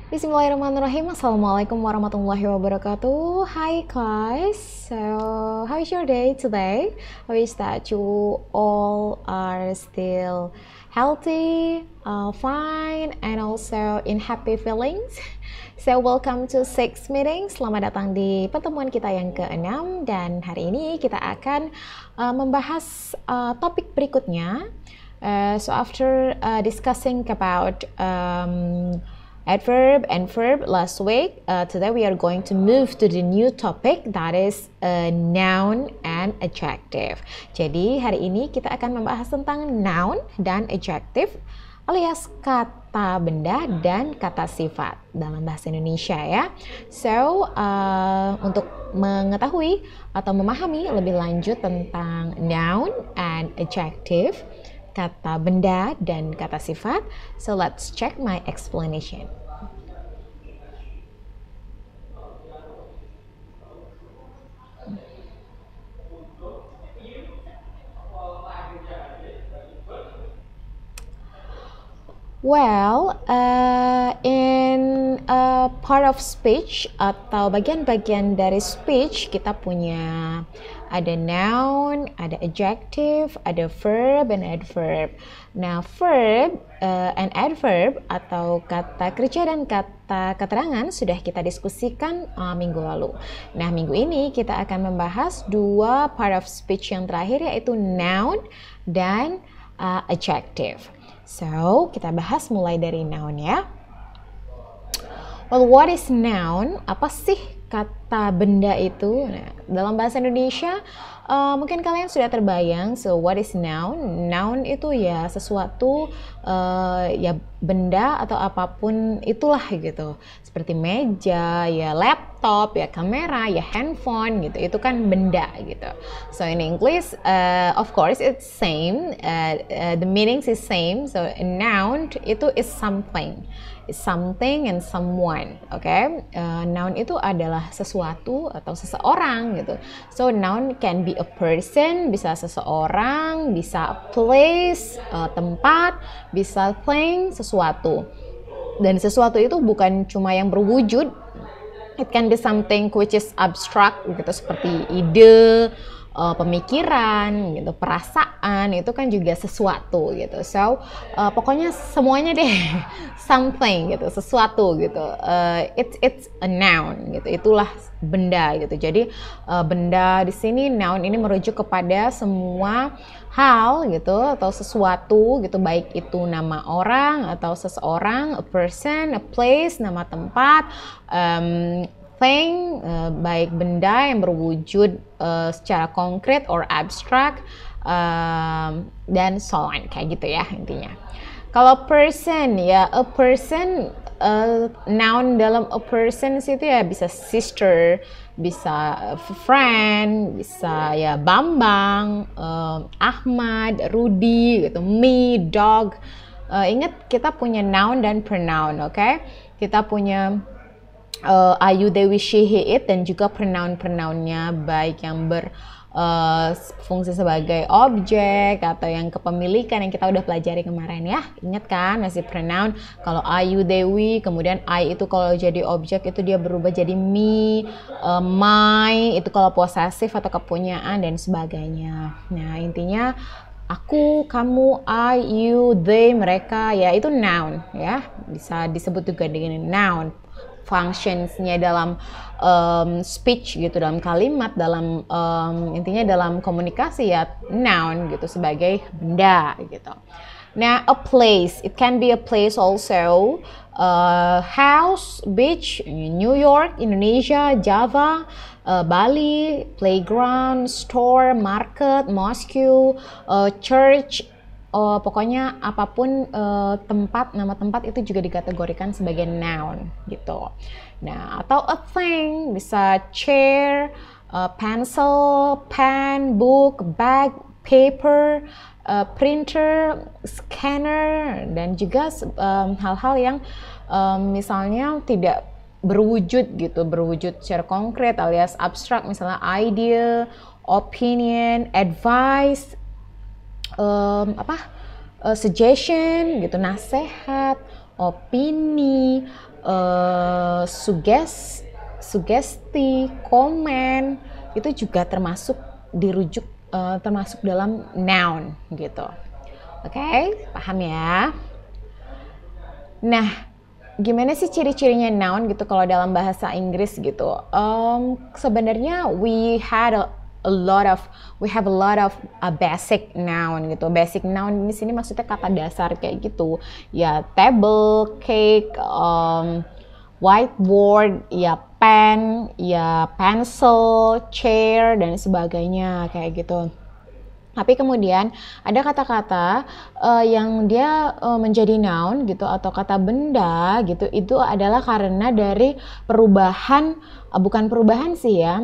Bismillahirrahmanirrahim. Assalamualaikum warahmatullahi wabarakatuh. Hi guys. So, how is your day today? I wish that you all are still healthy, fine, and also in happy feelings. So, welcome to Six Meeting. Selamat datang di pertemuan kita yang ke-6 dan hari ini kita akan membahas topik berikutnya. So, after discussing about adverb and verb last week, today we are going to move to the new topic that is noun and adjective. Jadi hari ini kita akan membahas tentang noun dan adjective alias kata benda dan kata sifat dalam bahasa Indonesia ya. So untuk mengetahui atau memahami lebih lanjut tentang noun and adjective, kata benda dan kata sifat. So let's check my explanation. Well, in a part of speech atau bagian-bagian dari speech kita punya ada noun, ada adjective, ada verb, and adverb. Nah, verb and adverb atau kata kerja dan kata keterangan sudah kita diskusikan minggu lalu. Nah, minggu ini kita akan membahas dua part of speech yang terakhir yaitu noun dan adjective. So, kita bahas mulai dari noun ya. Well, what is noun? Apa sih kata benda itu? Nah, dalam bahasa Indonesia, mungkin kalian sudah terbayang. So, what is noun? Noun itu ya sesuatu, ya benda atau apapun itulah gitu. Seperti meja, ya laptop, ya kamera, ya handphone gitu. Itu kan benda gitu. So, in English, of course, it's same. The meanings is same. So, a noun itu is something. Something and someone, okay? Noun itu adalah sesuatu atau seseorang gitu. So noun can be a person, bisa seseorang, bisa place, tempat, bisa thing, sesuatu. Dan sesuatu itu bukan cuma yang berwujud. It can be something which is abstract gitu, seperti ide, pemikiran gitu, perasaan, itu kan juga sesuatu gitu. So pokoknya semuanya deh something gitu, sesuatu gitu. It's a noun gitu. Itulah benda gitu. Jadi benda di sini noun ini merujuk kepada semua hal gitu atau sesuatu gitu, baik itu nama orang atau seseorang, a person, a place, nama tempat, thing, baik benda yang berwujud secara konkret or abstract, dan so on, kayak gitu ya intinya. Kalau person ya, a person, noun dalam a person itu ya bisa sister, bisa friend, bisa ya Bambang, Ahmad, Rudy gitu, me, dog. Ingat kita punya noun dan pronoun, oke? Kita punya ayu, dewi, she, he, it, dan juga pronoun-pronounnya, baik yang berfungsi sebagai objek atau yang kepemilikan yang kita udah pelajari kemarin ya. Ingat kan masih pronoun. Kalau ayu, dewi, kemudian I itu kalau jadi objek itu dia berubah jadi me, my itu kalau posesif atau kepunyaan dan sebagainya. Nah intinya aku, kamu, I, you, they, mereka, ya itu noun ya. Bisa disebut juga dengan noun. Functionsnya dalam speech gitu, dalam kalimat, dalam intinya dalam komunikasi ya noun gitu sebagai benda gitu. Nah, a place, it can be a place also, house, beach, New York, Indonesia, Java, Bali, playground, store, market, mosque, church. Pokoknya apapun tempat, nama tempat itu juga dikategorikan sebagai noun gitu. Nah, atau a thing, bisa chair, pencil, pen, book, bag, paper, printer, scanner, dan juga hal-hal yang misalnya tidak berwujud gitu, berwujud secara konkret alias abstrak, misalnya idea, opinion, advice, suggestion gitu, nasihat, opini, sugesti, komen, itu juga termasuk dirujuk termasuk dalam noun gitu. Oke, paham ya? Nah, gimana sih ciri-cirinya noun gitu kalau dalam bahasa Inggris gitu? Sebenarnya we have a lot of basic noun gitu. Basic noun di sini maksudnya kata dasar kayak gitu. Ya table, cake, whiteboard, ya pen, ya pencil, chair dan sebagainya kayak gitu. Tapi kemudian ada kata-kata yang dia menjadi noun gitu atau kata benda gitu, itu adalah karena dari perubahan, bukan perubahan sih ya,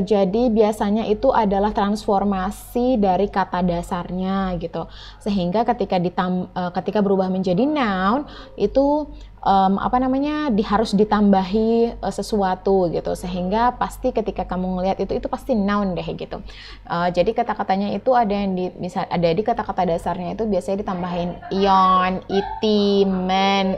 jadi biasanya itu adalah transformasi dari kata dasarnya gitu, sehingga ketika berubah menjadi noun itu harus ditambahi sesuatu gitu, sehingga pasti ketika kamu ngelihat itu pasti noun deh gitu. Jadi kata-katanya itu ada di kata-kata dasarnya itu biasanya ditambahin ion, it, men,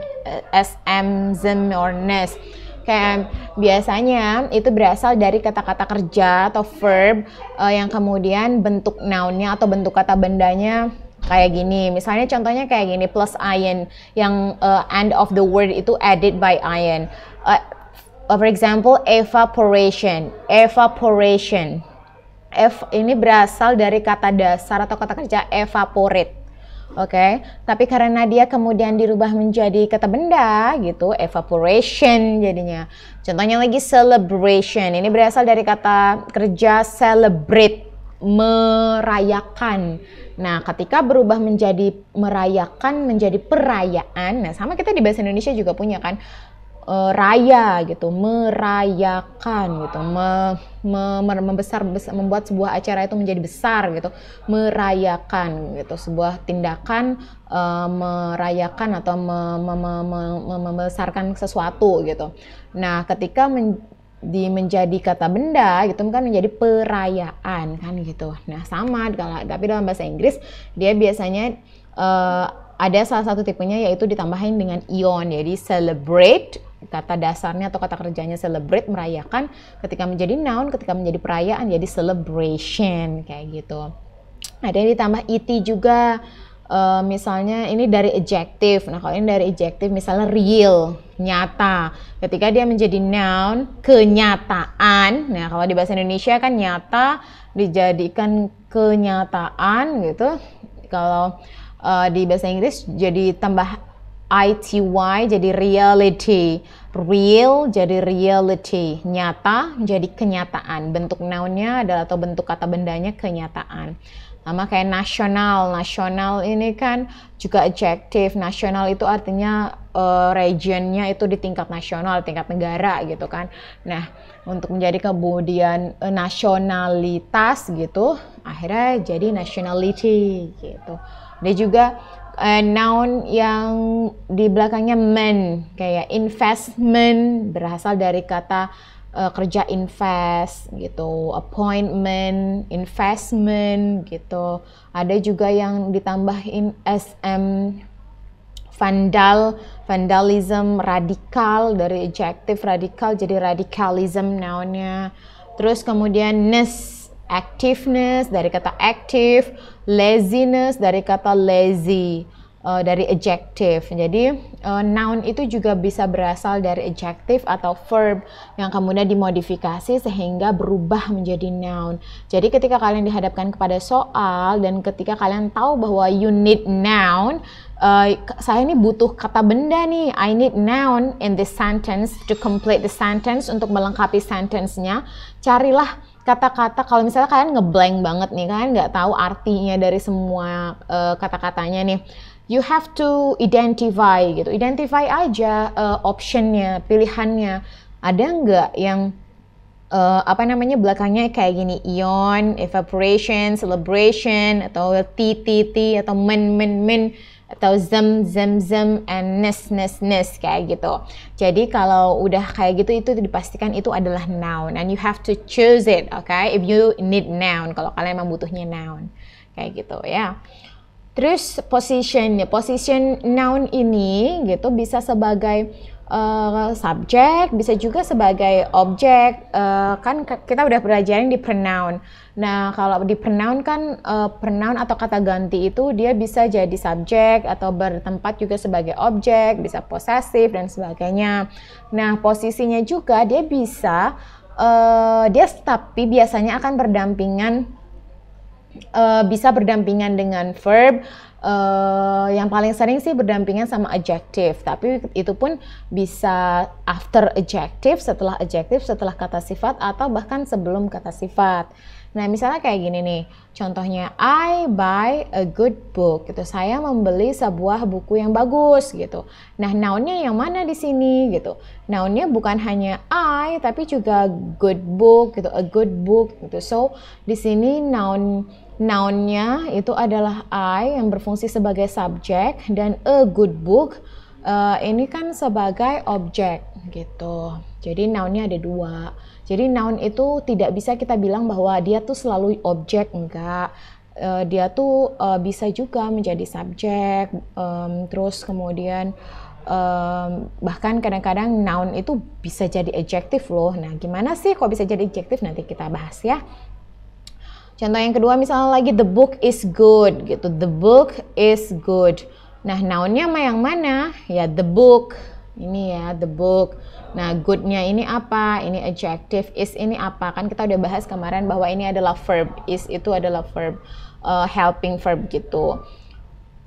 sm, them, or ness. Kayak biasanya itu berasal dari kata-kata kerja atau verb yang kemudian bentuk nounnya atau bentuk kata bendanya kayak gini. Misalnya contohnya kayak gini, plus ion, yang end of the word itu added by ion. For example, evaporation. Ini berasal dari kata dasar atau kata kerja evaporate. Oke, tapi karena dia kemudian dirubah menjadi kata benda gitu, evaporation jadinya. Contohnya lagi celebration. Ini berasal dari kata kerja celebrate, merayakan. Nah, ketika berubah menjadi merayakan, menjadi perayaan. Nah, sama kita di bahasa Indonesia juga punya kan, raya gitu, merayakan gitu, membuat sebuah acara itu menjadi besar gitu, merayakan gitu, sebuah tindakan merayakan atau membesarkan sesuatu gitu. Nah, ketika menjadi kata benda gitu kan menjadi perayaan kan gitu. Nah, sama tapi dalam bahasa Inggris dia biasanya ada salah satu tipenya yaitu ditambahin dengan ion. Jadi celebrate, kata dasarnya atau kata kerjanya celebrate, merayakan. Ketika menjadi noun, ketika menjadi perayaan jadi celebration kayak gitu. Ada yang ditambah it juga. Misalnya ini dari adjective. Nah, kalau ini dari adjective misalnya real, nyata. Ketika dia menjadi noun, kenyataan. Nah, kalau di bahasa Indonesia kan nyata dijadikan kenyataan gitu. Kalau di bahasa Inggris jadi tambah ity jadi reality, real jadi reality, nyata jadi kenyataan. Bentuk nounnya adalah atau bentuk kata bendanya kenyataan. Sama kayak nasional ini kan juga adjective. Nasional itu artinya regionnya itu di tingkat nasional, tingkat negara gitu kan. Nah, untuk menjadi kemudian nasionalitas gitu, akhirnya jadi nationality gitu. Dia juga noun yang di belakangnya men, kayak investment berasal dari kata kerja invest gitu, appointment, investment gitu. Ada juga yang ditambahin sm, vandalism, radikal, dari adjective radikal jadi radicalism nounnya. Terus kemudian ness, activeness dari kata active, laziness dari kata lazy, dari adjective. Jadi noun itu juga bisa berasal dari adjective atau verb yang kemudian dimodifikasi sehingga berubah menjadi noun. Jadi ketika kalian dihadapkan kepada soal dan ketika kalian tahu bahwa you need noun, saya ini butuh kata benda nih, I need noun in this sentence to complete the sentence, untuk melengkapi sentence-nya. Carilah kata-kata, kalau misalnya kalian ngeblank banget nih, kalian nggak tahu artinya dari semua kata-katanya nih, you have to identify gitu. Identify aja optionnya, pilihannya. Ada nggak yang belakangnya kayak gini, ion, evaporation, celebration, atau t atau men, atau zem, and ness kayak gitu. Jadi kalau udah kayak gitu itu dipastikan itu adalah noun, and you have to choose it, okay? If you need noun, kalau kalian memang butuhnya noun, kayak gitu ya. Terus position noun ini gitu bisa sebagai subjek, bisa juga sebagai objek. Kan kita udah belajarin di pronoun. Nah, kalau di pronoun kan pronoun atau kata ganti itu dia bisa jadi subjek atau bertempat juga sebagai objek, bisa posesif dan sebagainya. Nah, posisinya juga dia bisa tapi biasanya akan bisa berdampingan dengan verb. Yang paling sering sih berdampingan sama adjective, tapi itu pun bisa after adjective, setelah kata sifat, atau bahkan sebelum kata sifat. Nah, misalnya kayak gini nih, contohnya I buy a good book gitu. Saya membeli sebuah buku yang bagus gitu. Nah, nounnya yang mana di sini gitu? Nounnya bukan hanya I, tapi juga good book gitu, a good book gitu. So, di sini nounnya itu adalah I yang berfungsi sebagai subjek, dan a good book ini kan sebagai objek gitu. Jadi nounnya ada dua. Jadi noun itu tidak bisa kita bilang bahwa dia tuh selalu objek, enggak. Dia tuh bisa juga menjadi subjek, terus kemudian bahkan kadang-kadang noun itu bisa jadi adjektif loh. Nah, gimana sih kok bisa jadi adjektif? Nanti kita bahas ya. Contoh yang kedua misalnya lagi the book is good gitu. The book is good. Nah, nounnya yang mana? Ya the book. Ini ya the book. Nah, good-nya ini apa? Ini adjective. Is ini apa? Kan kita udah bahas kemarin bahwa ini adalah verb. Is itu adalah verb, helping verb gitu.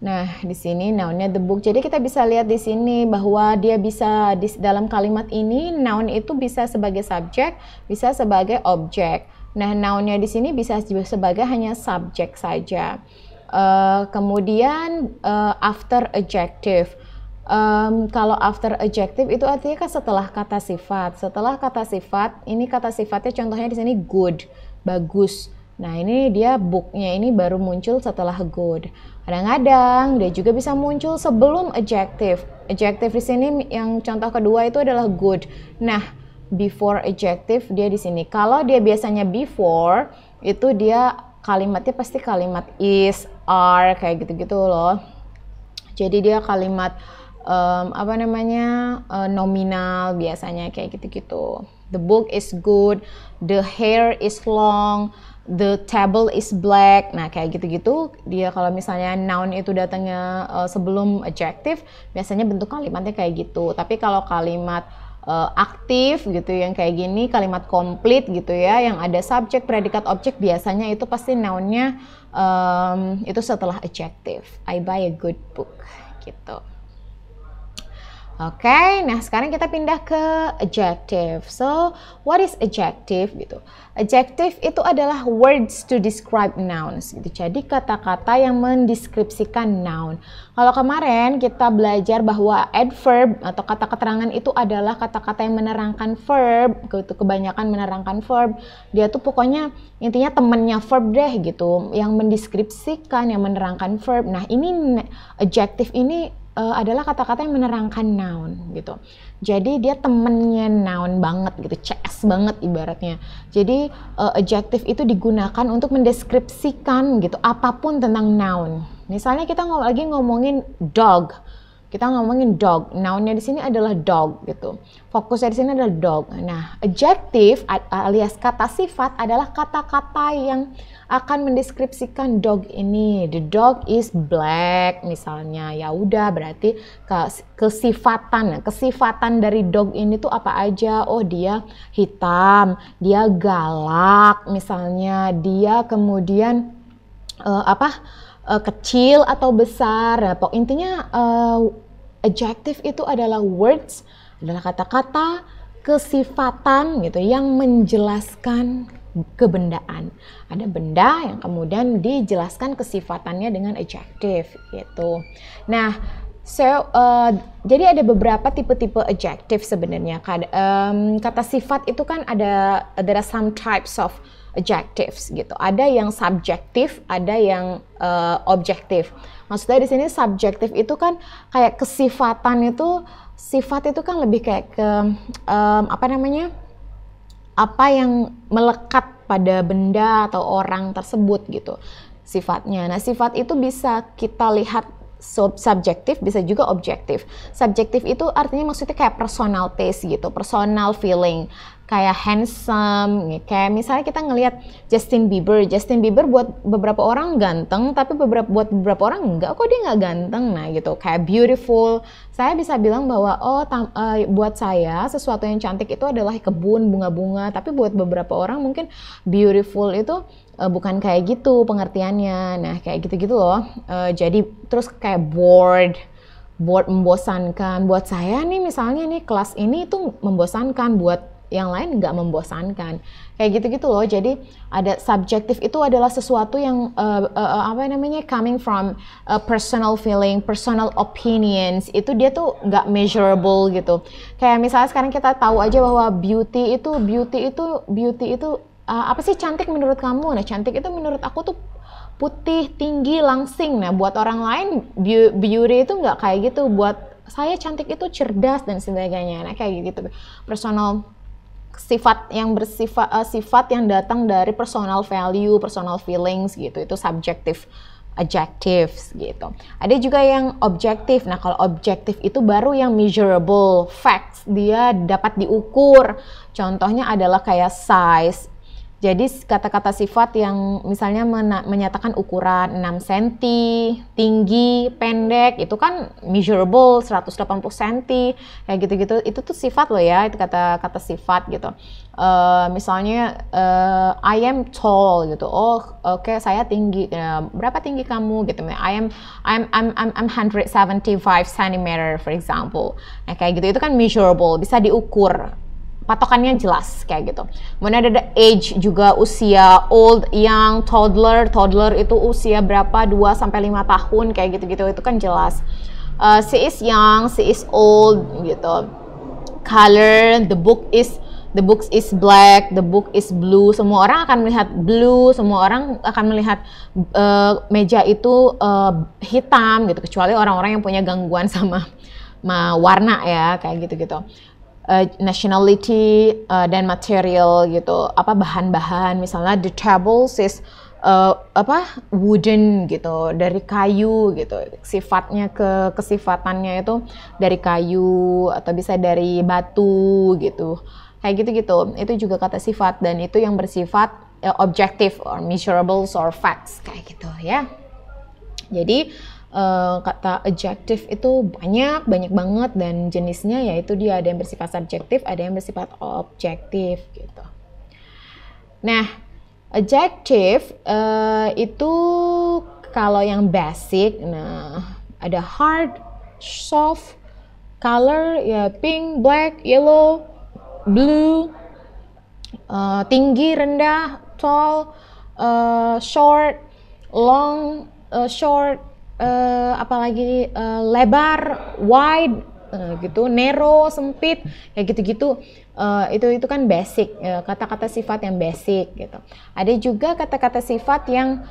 Nah, di sini noun-nya the book. Jadi kita bisa lihat di sini bahwa dia bisa di dalam kalimat ini noun itu bisa sebagai subjek, bisa sebagai objek. Nah, noun-nya di sini bisa sebagai hanya subjek saja. Kemudian after adjective. Kalau after adjective itu artinya kan setelah kata sifat. Setelah kata sifat, ini kata sifatnya contohnya di sini good, bagus. Nah, ini dia booknya ini baru muncul setelah good. Kadang-kadang dia juga bisa muncul sebelum adjective. Adjective di sini yang contoh kedua itu adalah good. Nah, before adjective dia di sini. Kalau dia biasanya before, itu dia kalimatnya pasti kalimat is, are, kayak gitu-gitu loh. Jadi dia kalimat nominal biasanya kayak gitu-gitu. The book is good, the hair is long, the table is black. Nah, kayak gitu-gitu. Dia kalau misalnya noun itu datangnya sebelum adjective, biasanya bentuk kalimatnya kayak gitu. Tapi kalau kalimat aktif gitu yang kayak gini, kalimat komplit gitu ya, yang ada subjek, predikat, objek, biasanya itu pasti nounnya itu setelah adjective. I buy a good book gitu. Oke, nah sekarang kita pindah ke adjective. So, what is adjective gitu? Adjective itu adalah words to describe nouns gitu. Jadi kata-kata yang mendeskripsikan noun. Kalau kemarin kita belajar bahwa adverb atau kata keterangan itu adalah kata-kata yang menerangkan verb, gitu. Kebanyakan menerangkan verb. Dia tuh pokoknya intinya temennya verb deh gitu, yang mendeskripsikan, yang menerangkan verb. Nah, ini adjective ini adalah kata-kata yang menerangkan noun gitu. Jadi dia temennya noun banget gitu, CS banget ibaratnya. Jadi adjective itu digunakan untuk mendeskripsikan gitu apapun tentang noun. Misalnya kita lagi ngomongin dog. Kita ngomongin dog, nounnya di sini adalah dog gitu. Fokusnya di sini adalah dog. Nah, adjective alias kata sifat adalah kata-kata yang akan mendeskripsikan dog ini. The dog is black misalnya. Ya udah berarti kesifatan dari dog ini tuh apa aja? Oh, dia hitam, dia galak misalnya, dia kemudian kecil atau besar. Nah, intinya adjective itu adalah words, adalah kata-kata kesifatan gitu yang menjelaskan kebendaan. Ada benda yang kemudian dijelaskan kesifatannya dengan adjective gitu. Nah, jadi ada beberapa tipe-tipe adjective sebenarnya. Kata sifat itu kan there are some types of adjectives gitu. Ada yang subjektif, ada yang objektif. Maksudnya di sini subjektif itu kan kayak kesifatan itu, sifat itu kan lebih kayak ke apa yang melekat pada benda atau orang tersebut gitu sifatnya. Nah, sifat itu bisa kita lihat subjektif, bisa juga objektif. Subjektif itu artinya maksudnya kayak personal taste gitu, personal feeling, kayak handsome, kayak misalnya kita ngelihat Justin Bieber buat beberapa orang ganteng, tapi buat beberapa orang enggak kok, dia nggak ganteng. Nah gitu, kayak beautiful, saya bisa bilang bahwa buat saya sesuatu yang cantik itu adalah kebun bunga-bunga, tapi buat beberapa orang mungkin beautiful itu bukan kayak gitu pengertiannya. Nah kayak gitu-gitu loh. Jadi terus kayak bored membosankan. Buat saya nih misalnya nih kelas ini itu membosankan, buat yang lain nggak membosankan. Kayak gitu-gitu loh. Jadi ada subjektif itu adalah sesuatu yang coming from personal feeling, personal opinions. Itu dia tuh nggak measurable gitu. Kayak misalnya sekarang kita tahu aja bahwa beauty itu apa sih cantik menurut kamu? Nah cantik itu menurut aku tuh putih, tinggi, langsing. Nah buat orang lain beauty itu nggak kayak gitu. Buat saya cantik itu cerdas dan sebagainya. Nah kayak gitu. Personal sifat yang datang dari personal value, personal feelings gitu. Itu subjektif. Adjectives gitu. Ada juga yang objektif. Nah kalau objektif itu baru yang measurable facts, dia dapat diukur. Contohnya adalah kayak size. Jadi kata-kata sifat yang misalnya menyatakan ukuran 6 cm, tinggi, pendek, itu kan measurable 180 cm, kayak gitu-gitu. Itu tuh sifat loh ya, itu kata-kata sifat gitu. Misalnya I am tall gitu. Oh, oke, saya tinggi. Berapa tinggi kamu gitu. I'm 175 cm for example. Nah, kayak gitu itu kan measurable, bisa diukur. Patokannya jelas kayak gitu. Kemudian ada age juga, usia, old, young, toddler. Toddler itu usia berapa, 2 sampai 5 tahun kayak gitu-gitu. Itu kan jelas. She is young, she is old gitu. Color, the book is black, the book is blue. Semua orang akan melihat blue, semua orang akan melihat meja itu hitam gitu, kecuali orang-orang yang punya gangguan sama warna ya, kayak gitu-gitu. Nationality dan material gitu, apa bahan-bahan, misalnya the tables is wooden gitu, dari kayu gitu, sifatnya kesifatannya itu dari kayu atau bisa dari batu gitu, kayak gitu-gitu. Itu juga kata sifat dan itu yang bersifat objective or measurables or facts kayak gitu ya. Jadi kata adjective itu banyak banget dan jenisnya yaitu dia ada yang bersifat subjektif, ada yang bersifat objektif gitu. Nah, adjective itu kalau yang basic, nah ada hard, soft, color ya pink, black, yellow, blue, tinggi, rendah, tall, short, long, short, apalagi lebar, wide gitu, narrow, sempit, kayak gitu-gitu. Itu kan basic, kata-kata sifat yang basic gitu. Ada juga kata-kata sifat yang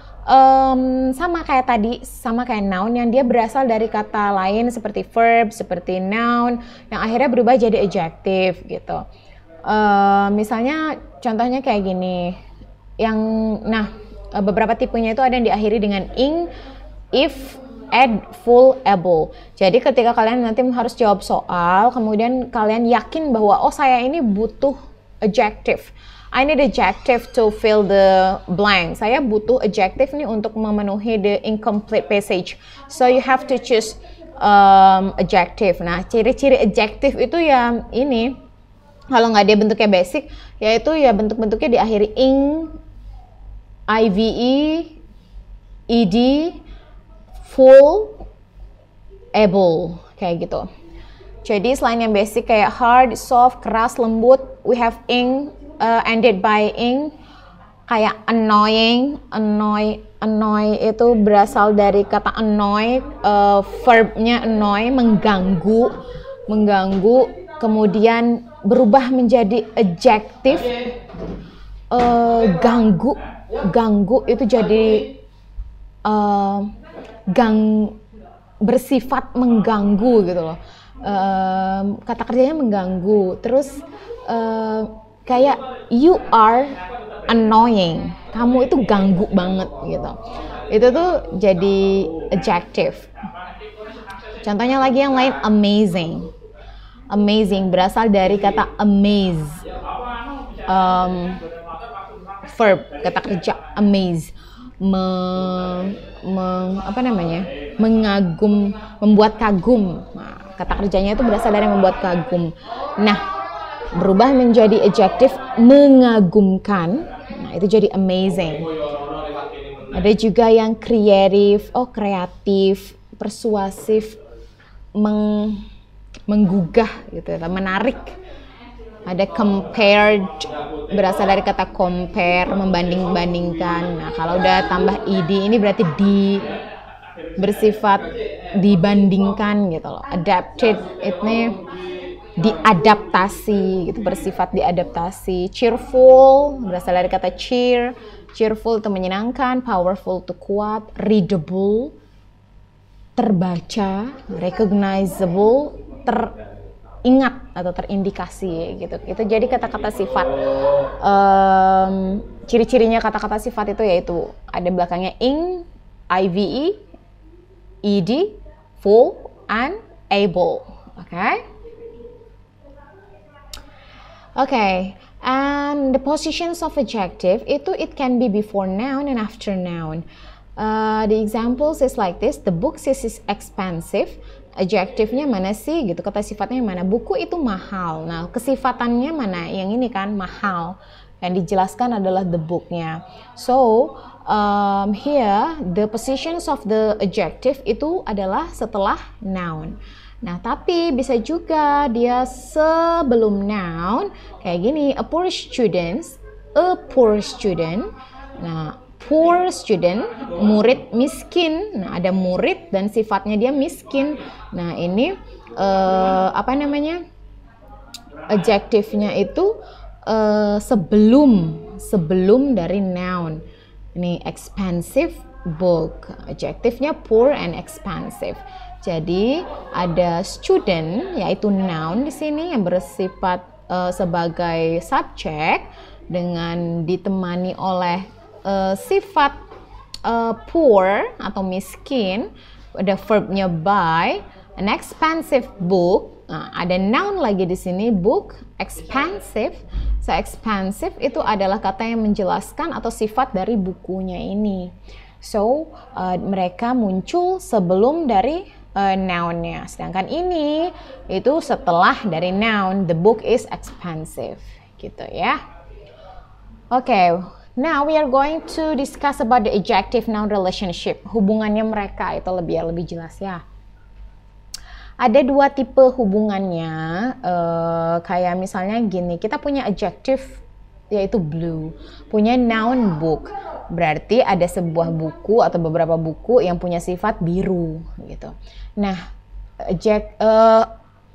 sama kayak tadi, sama kayak noun yang dia berasal dari kata lain seperti verb, seperti noun yang akhirnya berubah jadi adjective gitu. Misalnya contohnya kayak gini, beberapa tipenya itu ada yang diakhiri dengan ing, if, add, full, able. Jadi ketika kalian nanti harus jawab soal, kemudian kalian yakin bahwa saya ini butuh adjective. I need adjective to fill the blank. Saya butuh adjective nih untuk memenuhi the incomplete passage. So you have to choose adjective. Nah, ciri-ciri adjective itu ya ini, kalau nggak dia bentuknya basic, yaitu ya bentuk-bentuknya diakhiri ing, ive, ed, full, able, kayak gitu. Jadi selain yang basic kayak hard, soft, keras, lembut, we have ing, ended by ing. Kayak annoy itu berasal dari kata annoy, verbnya annoy, mengganggu, kemudian berubah menjadi adjective, ganggu itu jadi bersifat mengganggu gitu loh. Kata kerjanya mengganggu. Terus kayak you are annoying, kamu itu ganggu banget gitu. Itu tuh jadi adjective. Contohnya lagi yang lain, amazing. Amazing berasal dari kata amaze. Verb, kata kerja amaze. Mengagum, membuat kagum. Nah, kata kerjanya itu berasal dari membuat kagum. Nah, berubah menjadi adjektif mengagumkan. Nah, itu jadi amazing. Ada juga yang kreatif, kreatif, persuasif, menggugah gitu, menarik. Ada compared, berasal dari kata compare, membanding-bandingkan. Nah, kalau udah tambah ed ini berarti bersifat dibandingkan gitu loh. Adapted ini diadaptasi gitu, bersifat diadaptasi. Cheerful berasal dari kata cheer. Cheerful itu menyenangkan, powerful itu kuat, readable terbaca, recognizable teringat atau terindikasi gitu. Itu jadi kata-kata sifat. Ciri-cirinya kata-kata sifat itu yaitu ada belakangnya ing, ive, ed, full, and able. Okay, and the positions of adjective itu it can be before noun and after noun. The examples is like this. The book is expensive. Adjektifnya mana sih gitu, kata sifatnya mana? Buku itu mahal. Nah, kesifatannya mana? Yang ini kan mahal. Yang dijelaskan adalah the booknya. So here the positions of the adjective itu adalah setelah noun. Nah, tapi bisa juga dia sebelum noun kayak gini, a poor student. Nah, poor student, murid miskin. Nah, ada murid dan sifatnya dia miskin. Nah, ini adjektifnya itu sebelum dari noun. Ini expensive book. Adjektifnya poor and expensive. Jadi ada student yaitu noun di sini yang bersifat sebagai subjek dengan ditemani oleh sifat poor atau miskin, ada verbnya by, an expensive book. Nah, ada noun lagi di sini, book, expensive. So expensive itu adalah kata yang menjelaskan atau sifat dari bukunya ini. So mereka muncul sebelum dari nounnya. Sedangkan ini itu setelah dari noun, the book is expensive, gitu ya. Okay. Now we are going to discuss about the adjective noun relationship. Hubungannya mereka itu lebih jelas ya. Ada dua tipe hubungannya. Kayak misalnya gini, kita punya adjective yaitu blue, punya noun book. Berarti ada sebuah buku atau beberapa buku yang punya sifat biru gitu. Nah,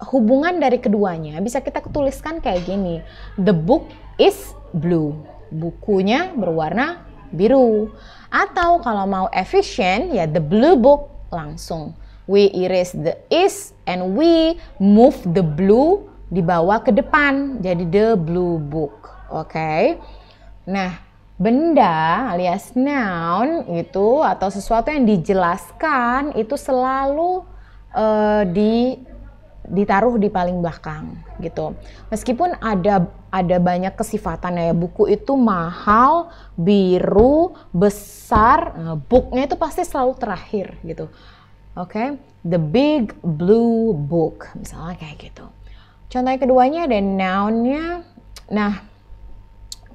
hubungan dari keduanya bisa kita tuliskan kayak gini. The book is blue. Bukunya berwarna biru. Atau kalau mau efisien ya the blue book langsung. We erase the is and we move the blue dibawa ke depan jadi the blue book. Oke. Nah, benda alias noun itu atau sesuatu yang dijelaskan itu selalu ditaruh di paling belakang gitu. Meskipun ada banyak kesifatan ya, buku itu mahal, biru, besar, booknya itu pasti selalu terakhir gitu. Oke, the big blue book misalnya kayak gitu. Contoh yang keduanya ada nounnya. Nah,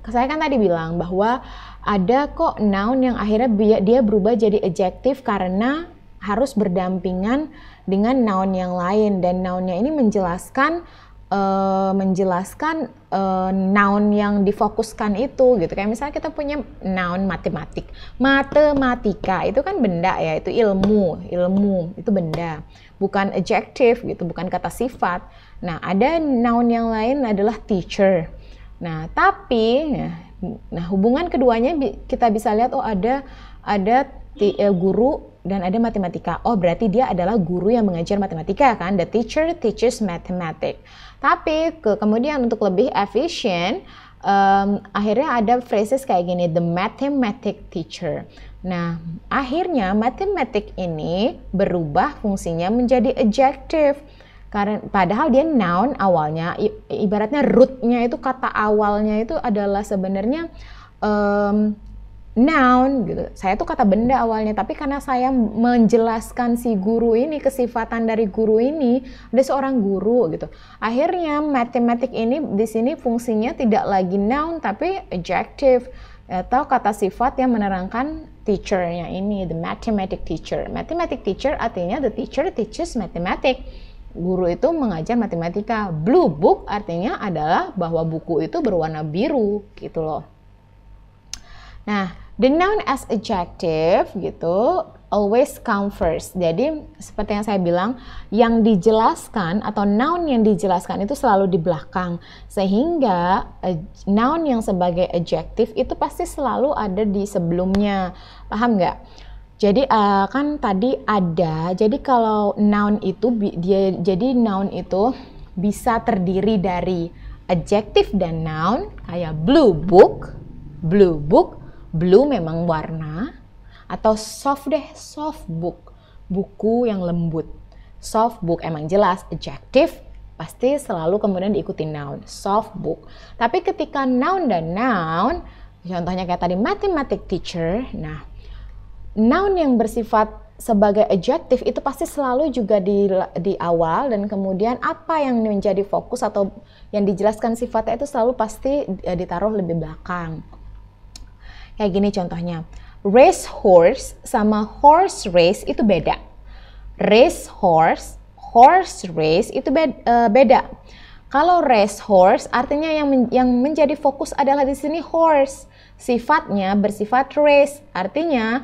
saya kan tadi bilang bahwa ada kok noun yang akhirnya dia berubah jadi adjektif karena harus berdampingan dengan noun yang lain, dan nounnya ini menjelaskan noun yang difokuskan itu gitu. Kayak misalnya kita punya noun matematik, matematika itu kan benda ya, itu ilmu itu benda, bukan adjective gitu, bukan kata sifat. Nah, ada noun yang lain adalah teacher. Nah, tapi hubungan keduanya kita bisa lihat, ada guru dan ada matematika. Oh, berarti dia adalah guru yang mengajar matematika kan? The teacher teaches mathematics. Tapi kemudian untuk lebih efisien, akhirnya ada phrases kayak gini, the mathematics teacher. Nah, akhirnya matematik ini berubah fungsinya menjadi adjective. Karena padahal dia noun awalnya, ibaratnya rootnya itu, kata awalnya itu adalah sebenarnya noun gitu. Saya tuh kata benda awalnya, tapi karena saya menjelaskan si guru ini, kesifatan dari guru ini, ada seorang guru gitu. Akhirnya matematik ini di sini fungsinya tidak lagi noun tapi adjective, atau kata sifat yang menerangkan teacher-nya ini, the mathematic teacher. Mathematic teacher artinya the teacher teaches mathematics. Guru itu mengajar matematika. Blue book artinya adalah bahwa buku itu berwarna biru gitu loh. Nah, the noun as adjective gitu always come first. Jadi seperti yang saya bilang, yang dijelaskan atau noun yang dijelaskan itu selalu di belakang. Sehingga noun yang sebagai adjective itu pasti selalu ada di sebelumnya. Paham nggak? Jadi kan tadi ada. Jadi kalau noun itu jadi noun itu bisa terdiri dari adjective dan noun, kayak blue book. Blue book, blue memang warna, atau soft deh, soft book, buku yang lembut. Soft book emang jelas adjective, pasti selalu kemudian diikuti noun, soft book. Tapi ketika noun dan noun, contohnya kayak tadi mathematic teacher, nah noun yang bersifat sebagai adjective itu pasti selalu juga di awal, dan kemudian apa yang menjadi fokus atau yang dijelaskan sifatnya itu selalu pasti ditaruh lebih belakang. Kayak gini contohnya, race horse sama horse race itu beda. Race horse, horse race itu beda. Kalau race horse artinya yang menjadi fokus adalah di sini horse. Sifatnya bersifat race, artinya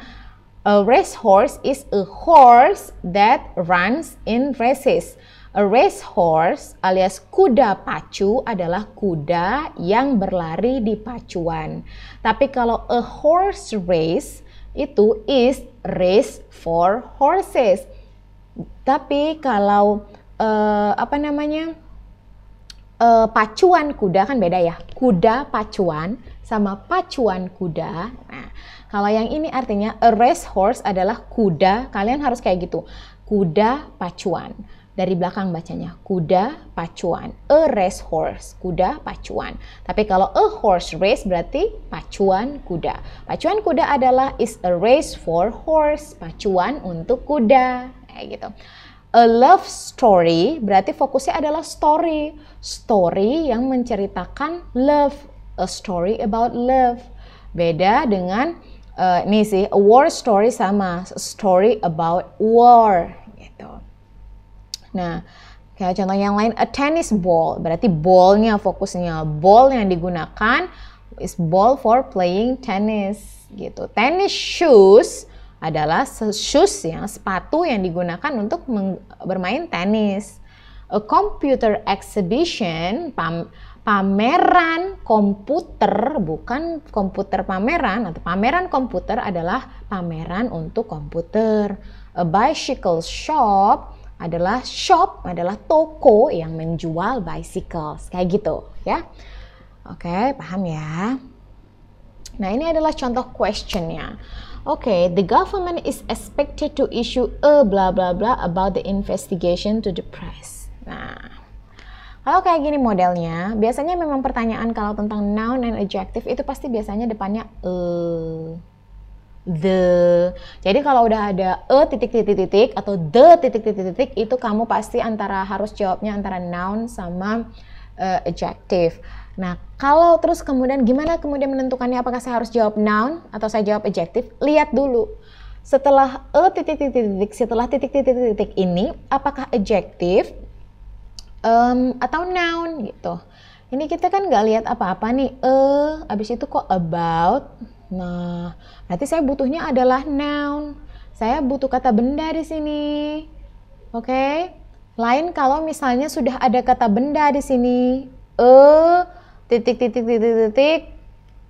a race horse is a horse that runs in races. A race horse alias kuda pacu adalah kuda yang berlari di pacuan. Tapi kalau a horse race itu is race for horses. Tapi kalau pacuan kuda kan beda ya. Kuda pacuan sama pacuan kuda. Nah, kalau yang ini artinya a race horse adalah kuda, kalian harus kayak gitu. Kuda pacuan. Dari belakang bacanya, kuda pacuan. A race horse, kuda pacuan. Tapi kalau a horse race berarti pacuan kuda. Pacuan kuda adalah is a race for horse, pacuan untuk kuda. Kayak gitu. A love story berarti fokusnya adalah story. Story yang menceritakan love. A story about love. Beda dengan ini sih, a war story sama story about war gitu. Nah, kayak contoh yang lain, a tennis ball berarti ballnya fokusnya. Ball yang digunakan is ball for playing tennis gitu. Tennis shoes adalah shoes yang sepatu yang digunakan untuk bermain tenis. A computer exhibition, pameran komputer, bukan komputer pameran, atau pameran komputer adalah pameran untuk komputer. A bicycle shop adalah toko yang menjual bicycles, kayak gitu ya. Oke, paham ya? Nah, ini adalah contoh questionnya. Oke, the government is expected to issue a blah blah blah about the investigation to the press. Nah, kalau kayak gini modelnya, biasanya memang pertanyaan kalau tentang noun and adjective itu pasti biasanya depannya the. Jadi kalau udah ada titik-titik-titik atau the titik-titik-titik itu kamu pasti harus jawabnya antara noun sama adjective. Nah, kalau terus kemudian gimana kemudian menentukannya apakah saya harus jawab noun atau saya jawab adjective? Lihat dulu. Setelah titik-titik-titik, setelah titik-titik-titik ini apakah adjective atau noun gitu. Ini kita kan nggak lihat apa-apa nih. Abis itu kok about. Nah, berarti saya butuhnya adalah noun. Saya butuh kata benda di sini. Oke? Lain kalau misalnya sudah ada kata benda di sini. Titik-titik-titik-titik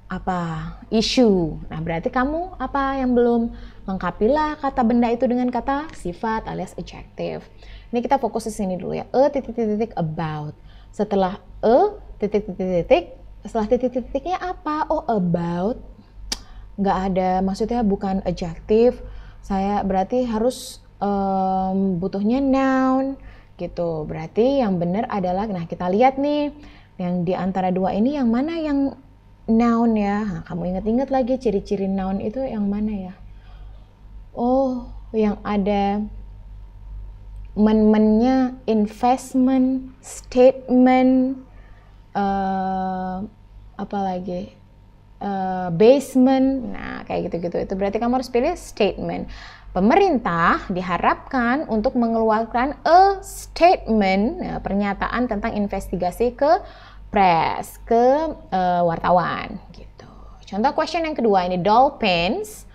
apa? Issue. Nah, berarti kamu apa yang belum? Lengkapilah kata benda itu dengan kata sifat alias adjective. Ini kita fokus di sini dulu ya. Titik-titik about. Setelah titik-titik, setelah titik-titiknya apa? Oh, about. nggak ada, maksudnya bukan adjective. Saya berarti harus butuhnya noun gitu. Berarti yang benar adalah, nah kita lihat nih, yang di antara dua ini yang mana yang noun ya? Nah, kamu ingat-ingat lagi ciri-ciri noun itu yang mana ya? Oh, yang ada men-mennya, investment, statement, apa lagi? Basement. Nah, kayak gitu-gitu. Itu berarti kamu harus pilih statement. Pemerintah diharapkan untuk mengeluarkan a statement, pernyataan tentang investigasi ke press, ke wartawan gitu. Contoh question yang kedua ini, dolphins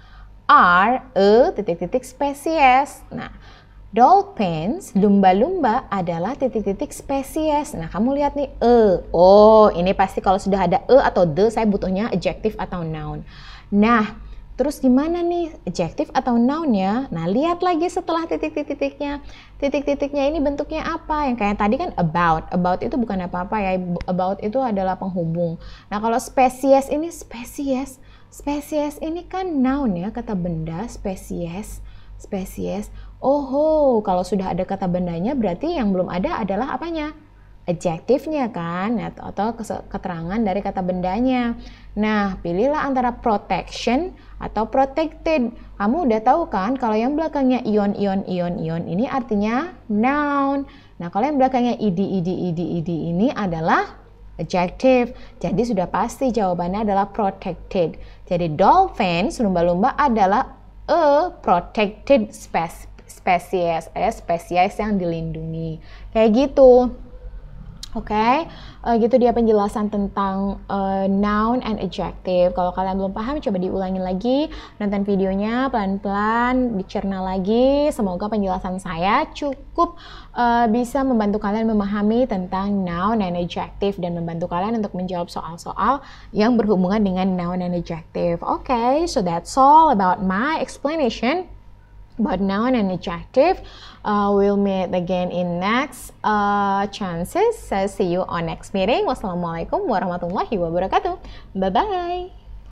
are a titik-titik spesies. Nah, dolphins, lumba-lumba adalah titik-titik spesies. Nah, kamu lihat nih, oh ini pasti kalau sudah ada atau the, saya butuhnya adjective atau noun. Nah, terus gimana nih adjective atau noun ya? Nah, lihat lagi setelah titik-titiknya. Titik-titiknya ini bentuknya apa? Yang kayak tadi kan about. About itu bukan apa-apa ya. About itu adalah penghubung. Nah, kalau spesies ini spesies. Spesies ini kan noun ya, kata benda, spesies. Spesies. Oh, kalau sudah ada kata bendanya berarti yang belum ada adalah apanya? Adjektifnya kan, atau keterangan dari kata bendanya. Nah, pilihlah antara protection atau protected. Kamu udah tahu kan kalau yang belakangnya ion ini artinya noun. Nah, kalau yang belakangnya id ini adalah adjective. Jadi sudah pasti jawabannya adalah protected. Jadi dolphins, lumba-lumba adalah a protected species, spesies yang dilindungi. Kayak gitu. Oke, gitu dia penjelasan tentang noun and adjective. Kalau kalian belum paham, coba diulangin lagi, nonton videonya pelan-pelan, dicerna lagi. Semoga penjelasan saya cukup bisa membantu kalian memahami tentang noun and adjective dan membantu kalian untuk menjawab soal-soal yang berhubungan dengan noun and adjective. Oke, so that's all about my explanation about noun and adjective. We'll meet again in next chances. So see you on next meeting. Wassalamualaikum warahmatullahi wabarakatuh. Bye bye.